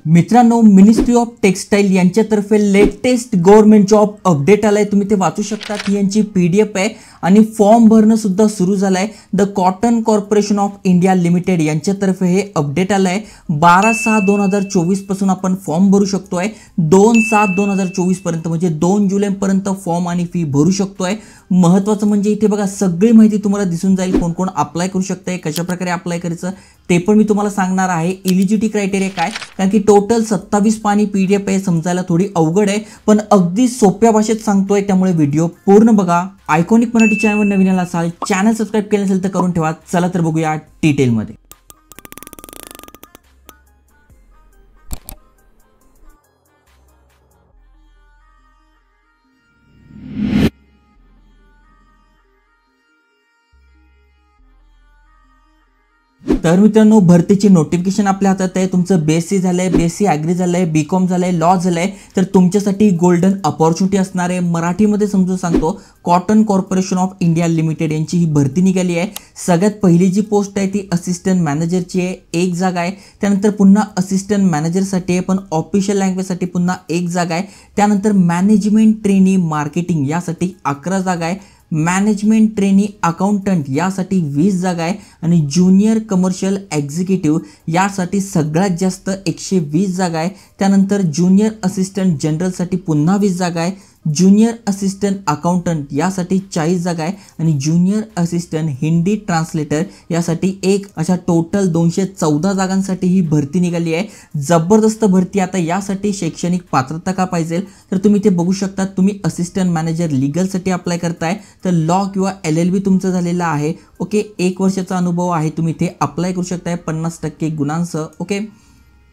मित्रांनो, ministry of textile यांच्यातर्फे latest government job update आलाय. तुम्ही ते वाचू शकता. ही यांची PDF आहे आणि फॉर्म भरणं सुद्धा सुरू झालंय. The cotton corporation of India limited यांच्यातर्फे हे अपडेट आलंय. 12/6/2024 पासून आपण फॉर्म भरू शकतोय. 2/7/2024 पर्यंत म्हणजे 2 जुलैपर्यंत फॉर्म आणि फी भरू शकतोय. महत्त्वाचं म्हणजे इथे बघा सगळी माहिती तुम्हाला दिसून जाईल. कोण कोण अप्लाय करू शकते, कशा प्रकारे अप्लाय करायचं ते पण मी तुम्हाला सांगणार आहे. एलिजिबिलिटी क्रायटेरिया काय, कारण की टोटल 27 पानी PDF आहे. समजायला थोडी अवघड आहे, पण अगदी सोप्या भाषेत सांगतोय, त्यामुळे व्हिडिओ पूर्ण बघा. आयकॉनिक मराठी चॅनलवर नवीन आला असाल, चॅनल सबस्क्राईब केलं नसेल तर करून ठेवा. चला तर बघूया डिटेलमध्ये. तर मित्रांनो, भरतीची नोटिफिकेशन आपल्या हातात आहे. तुमचं BSc झालंय, BSc ॲग्री झालंय, BCom झालंय, लॉ झालंय, तर तुमच्यासाठी गोल्डन अपॉर्च्युनिटी असणार आहे. मराठीमध्ये समजून सांगतो, cotton corporation of India limited यांची ही भरती निघाली आहे. सगळ्यात पहिली जी पोस्ट आहे ती असिस्टंट मॅनेजरची आहे, 1 जागा आहे. त्यानंतर पुन्हा असिस्टंट मॅनेजरसाठी आहे, पण ऑफिशियल लँग्वेजसाठी पुन्हा 1 जागा आहे. त्यानंतर मॅनेजमेंट ट्रेनी मार्केटिंग यासाठी 11 जागा आहे. मॅनेजमेंट ट्रेनी अकाउंटंट यासाठी 20 जागा आहे आणि ज्युनियर कमर्शियल एक्झिक्युटिव्ह यासाठी सगळ्यात जास्त 120 जागा आहे. त्यानंतर ज्युनियर असिस्टंट जनरलसाठी पुन्हा 20 जागा आहे. ज्युनियर असिस्टंट अकाउंटंट यासाठी 40 जागा आहे आणि ज्युनियर असिस्टंट हिंदी ट्रान्सलेटर यासाठी 1, अशा टोटल 214 जागांसाठी ही भरती निघाली आहे. जबरदस्त भरती. आता यासाठी शैक्षणिक पात्रता का पाहिजे, तर तुम्ही ते बघू शकता. तुम्ही असिस्टंट मॅनेजर लीगलसाठी अप्लाय करताय तर लॉ किंवा LLB तुमचं झालेलं आहे. ओके, 1 वर्षाचा अनुभव आहे. तुम्ही ते अप्लाय करू शकताय 50% गुणांसह. ओके,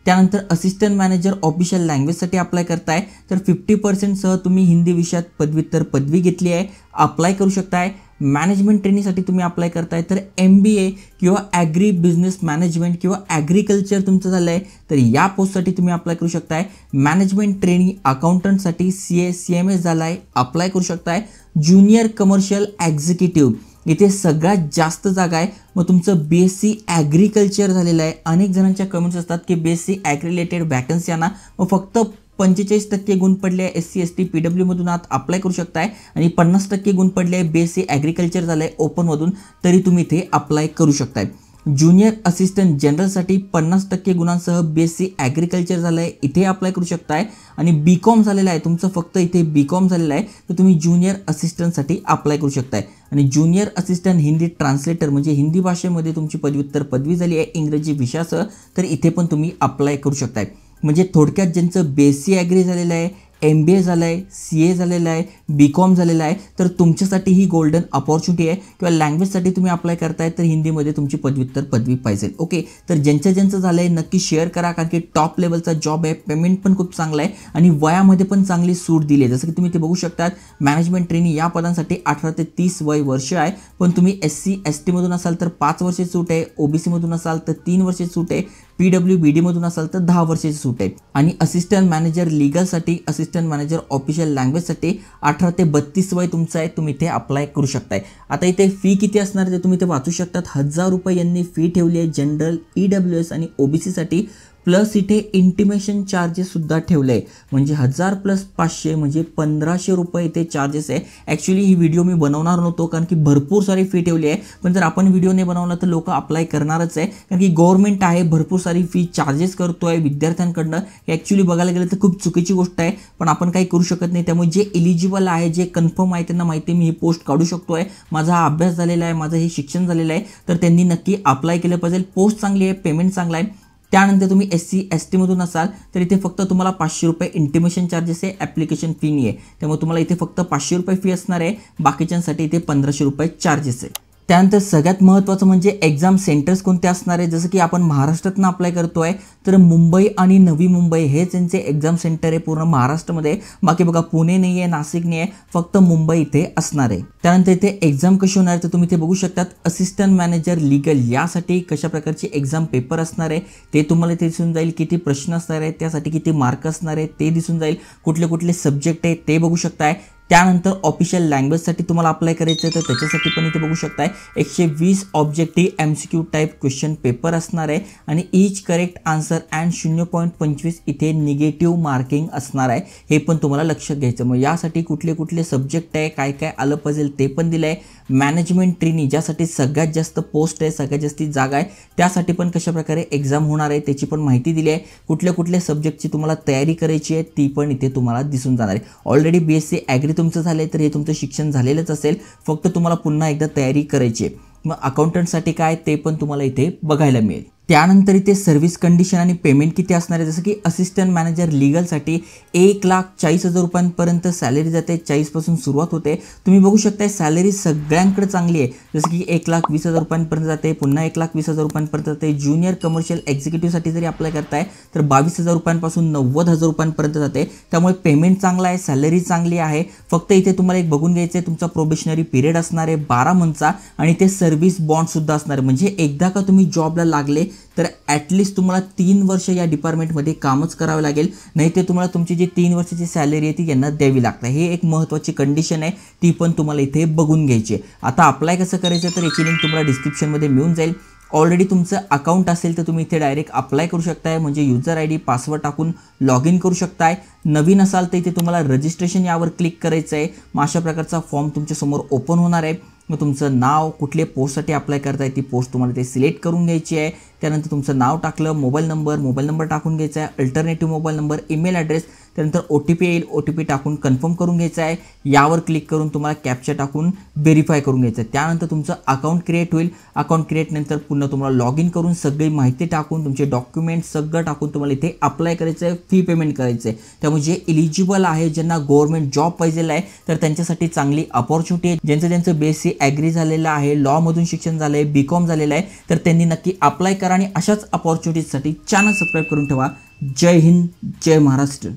त्यानंतर असिस्टंट मॅनेजर ऑफिशियल लँग्वेजसाठी अप्लाय करताय तर 50% सह तुम्ही हिंदी विषयात पदव्युत्तर पदवी घेतली आहे, अप्लाय करू शकताय. मॅनेजमेंट ट्रेनिंगसाठी तुम्ही अप्लाय करताय तर MBA किंवा ॲग्री बिझनेस मॅनेजमेंट किंवा ॲग्रिकल्चर तुमचं झालं आहे तर या पोस्टसाठी तुम्ही अप्लाय करू शकताय. मॅनेजमेंट ट्रेनिंग अकाउंटंटसाठी CA CMS झाला आहे, अप्लाय करू शकताय. ज्युनियर कमर्शियल एक्झिक्युटिव्ह इथे सगळ्यात जास्त जागा आहे. मग तुमचं BSc ॲग्रिकल्चर झालेलं आहे. अनेक जणांच्या कमेंट्स असतात की BSc ॲग्री रिलेटेड वॅकन्सी आणा, मग फक्त 45% गुण पडले SC ST PW मधून आत अप्लाय करू शकताय आणि 50% गुण पडले BSc ॲग्रिकल्चर झालंय ओपनमधून तरी तुम्ही इथे अप्लाय करू शकताय. ज्युनियर असिस्टंट जनरलसाठी 50% गुणांसह BSc ॲग्रिकल्चर झालं आहे, इथे अप्लाय करू शकताय. आणि BCom झालेलं आहे तुमचं, फक्त इथे BCom झालेलं आहे तर तुम्ही ज्युनियर असिस्टंटसाठी अप्लाय करू शकताय. आणि ज्युनियर असिस्टंट हिंदी ट्रान्सलेटर म्हणजे हिंदी भाषेमध्ये तुमची पदव्युत्तर पदवी झाली आहे इंग्रजी विषयासह तर इथे पण तुम्ही अप्लाय करू शकताय. म्हणजे थोडक्यात ज्यांचं BSc ॲग्री झालेलं आहे, MBA झालं आहे, CA झालेलं आहे, BCom झालेलं आहे तर तुमच्यासाठी ही गोल्डन अपॉर्च्युनिटी आहे. किंवा लँग्वेजसाठी तुम्ही अप्लाय करताय तर हिंदीमध्ये तुमची पदव्युत्तर पदवी पाहिजे. ओके, तर ज्यांचं झालं आहे नक्की शेअर करा, कारण की टॉप लेवलचा जॉब आहे, पेमेंट पण खूप चांगला आहे आणि वयामध्ये पण चांगली सूट दिली आहे. जसं की तुम्ही ते बघू शकतात, मॅनेजमेंट ट्रेनिंग या पदांसाठी 18 ते 30 वय वर्ष आहे. पण तुम्ही SC ST मधून असाल तर 5 वर्षाची सूट आहे, OBC मधून असाल तर 3 वर्षाची सूट आहे, PWBD मधून असाल तर 10 वर्षाची सूट आहे. आणि असिस्टंट मॅनेजर लीगलसाठी, असिस्टंट मॅनेजर ऑफिशियल लँग्वेजसाठी 18 ते 32 वय तुमचं आहे, तुम्ही इथे अप्लाय करू शकताय. आता इथे फी किती असणार ते तुम्ही ते वाचू शकतात. 1000 रुपये यांनी फी ठेवली आहे जनरल, EWS आणि OBC साठी. प्लस इथे इंटिमेशन चार्जेस सुद्धा ठेवले आहे, म्हणजे 1000 + 500 म्हणजे 1500 रुपये इथे चार्जेस आहे. ॲक्च्युली ही व्हिडिओ मी बनवणार नव्हतो कारण की भरपूर सारी फी ठेवली आहे, पण जर आपण व्हिडिओ नाही बनवला तर लोक अप्लाय करणारच आहे, कारण की गव्हर्नमेंट आहे भरपूर सारी फी चार्जेस करतोय विद्यार्थ्यांकडनं. ॲक्च्युली बघायला गेलं तर खूप चुकीची गोष्ट आहे, पण आपण काही करू शकत नाही. त्यामुळे जे एलिजिबल आहे, जे कन्फर्म आहे त्यांना माहिती मी ही पोस्ट काढू शकतोय. माझा हा अभ्यास झालेला आहे, माझं हे शिक्षण झालेलं आहे, तर त्यांनी नक्की अप्लाय केलं पाहिजे. पोस्ट चांगली आहे, पेमेंट चांगला आहे. त्यानंतर तुम्ही SC ST मधून असाल तर इथे फक्त तुम्हाला 500 रुपये इंटिमेशन चार्जेस आहे, ॲप्लिकेशन फी नाही आहे. त्यामुळे तुम्हाला इथे फक्त 500 रुपये फी असणार आहे, बाकीच्यांसाठी इथे 1500 रुपये चार्जेस आहे. त्यानंतर सगळ्यात महत्त्वाचं म्हणजे एक्झाम सेंटर्स कोणते असणार आहे. जसं की आपण महाराष्ट्रातून अप्लाय करतोय तर मुंबई आणि नवी मुंबई हे त्यांचे एक्झाम सेंटर आहे पूर्ण महाराष्ट्रामध्ये. बाकी बघा पुणे नाही आहे, नाशिक नाही आहे, फक्त मुंबई इथे असणार आहे. त्यानंतर इथे एक्झाम कशी होणार तर तुम्ही ते बघू शकतात. असिस्टंट मॅनेजर लीगल यासाठी कशा प्रकारची एक्झाम पेपर असणार आहे ते तुम्हाला इथे दिसून जाईल. किती प्रश्न असणार आहेत, त्यासाठी किती मार्क असणार आहेत ते दिसून जाईल. कुठले कुठले सब्जेक्ट आहेत ते बघू शकताय. त्यानंतर ऑफिशियल लँग्वेजसाठी तुम्हाला अप्लाय करायचं आहे, तर त्याच्यासाठी पण इथे बघू शकताय 120 objective MCQ type question paper असणार आहे आणि ईच करेक्ट आन्सर अँड 0.25 इथे निगेटिव्ह मार्किंग असणार आहे. हे पण तुम्हाला लक्षात घ्यायचं. मग यासाठी कुठले कुठले सब्जेक्ट आहे, काय काय आलं पाहिजे ते पण दिलं आहे. मॅनेजमेंट ट्रेनी ज्यासाठी सगळ्यात जास्त पोस्ट आहे, सगळ्यात जास्त जागा आहे, त्यासाठी पण कशा प्रकारे एक्झाम होणार आहे त्याची पण माहिती दिली आहे. कुठल्या कुठल्या सब्जेक्टची तुम्हाला तयारी करायची आहे ती पण इथे तुम्हाला दिसून जाणार आहे. ऑलरेडी BSc ॲग्री तुमचं झालं आहे तर हे तुमचं शिक्षण झालेलंच असेल, फक्त तुम्हाला पुन्हा एकदा तयारी करायची आहे. मग अकाउंटंटसाठी काय ते पण तुम्हाला इथे बघायला मिळेल. त्यानंतर इथे सर्व्हिस कंडिशन आणि पेमेंट किती असणार आहे, जसं की असिस्टंट मॅनेजर लीगलसाठी 1,40,000 रुपयांपर्यंत सॅलरी जाते. 40 पासून सुरुवात होते. तुम्ही बघू शकता सॅलरी सगळ्यांकडे चांगली आहे, जसं की 1,20,000 रुपयांपर्यंत जाते, पुन्हा 1,20,000 रुपयांपर्यंत जाते. ज्युनियर कमर्शियल एक्झिक्युटिव्हसाठी जरी अप्लाय करताय तर 22,000 रुपयांपासून 90,000 रुपयांपर्यंत जाते. त्यामुळे पेमेंट चांगला आहे, सॅलरी चांगली आहे. फक्त इथे तुम्हाला एक बघून घ्यायचं आहे, तुमचा प्रोबेशनरी पिरियड असणार आहे 12 मंथचा आणि ते सर्व्हिस बॉन्डसुद्धा असणार आहे. म्हणजे एकदा का तुम्ही जॉबला लागले तर ॲटलिस्ट तुम्हाला 3 वर्ष या डिपार्टमेंटमध्ये कामच करावं लागेल, नाही ते तुम्हाला तुमची जी 3 वर्षाची सॅलरी आहे ती यांना द्यावी लागते. हे एक महत्त्वाची कंडिशन आहे, ती पण तुम्हाला इथे बघून घ्यायची आहे. आता अप्लाय कसं करायचं तर याची लिंक तुम्हाला डिस्क्रिप्शनमध्ये मिळून जाईल. ऑलरेडी तुमचं अकाउंट असेल तर तुम्ही इथे डायरेक्ट अप्लाय करू शकताय, म्हणजे यूजर ID पासवर्ड टाकून लॉग इन करू शकताय. नवीन असाल तर इथे तुम्हाला रजिस्ट्रेशन यावर क्लिक करायचं आहे. मग अशा प्रकारचा फॉर्म तुमच्यासमोर ओपन होणार आहे. मग तुमचं नाव, कुठल्या पोस्टसाठी अप्लाय करताय ती पोस्ट तुम्हाला ते सिलेक्ट करून घ्यायची आहे. त्यानंतर तुमचं नाव टाकलं, मोबाईल नंबर टाकून घ्यायचा आहे, alternative mobile number, email address, त्यानंतर OTP येईल, OTP टाकून कन्फर्म करून घ्यायचं आहे. यावर क्लिक करून तुम्हाला कॅप्चा टाकून व्हेरीफाय करून घ्यायचं आहे. त्यानंतर तुमचं अकाउंट क्रिएट होईल. अकाउंट क्रिएट नंतर पुन्हा तुम्हाला लॉग इन करून सगळी माहिती टाकून तुमचे डॉक्युमेंट सगळं टाकून तुम्हाला इथे अप्लाय करायचं आहे, फी पेमेंट करायचं आहे. त्यामुळे जे इलिजिबल आहे, ज्यांना गव्हर्नमेंट जॉब पाहिजे आहे तर त्यांच्यासाठी चांगली अपॉर्च्युनिटी आहे. ज्यांचं BSc ॲग्री झालेलं आहे, लॉमधून शिक्षण झालं आहे, BCom झालेलं आहे तर त्यांनी नक्की अप्लाय करा आणि अशाच अपॉर्च्युनिटीजसाठी चॅनल सबस्क्राईब करून ठेवा. जय हिंद, जय महाराष्ट्र.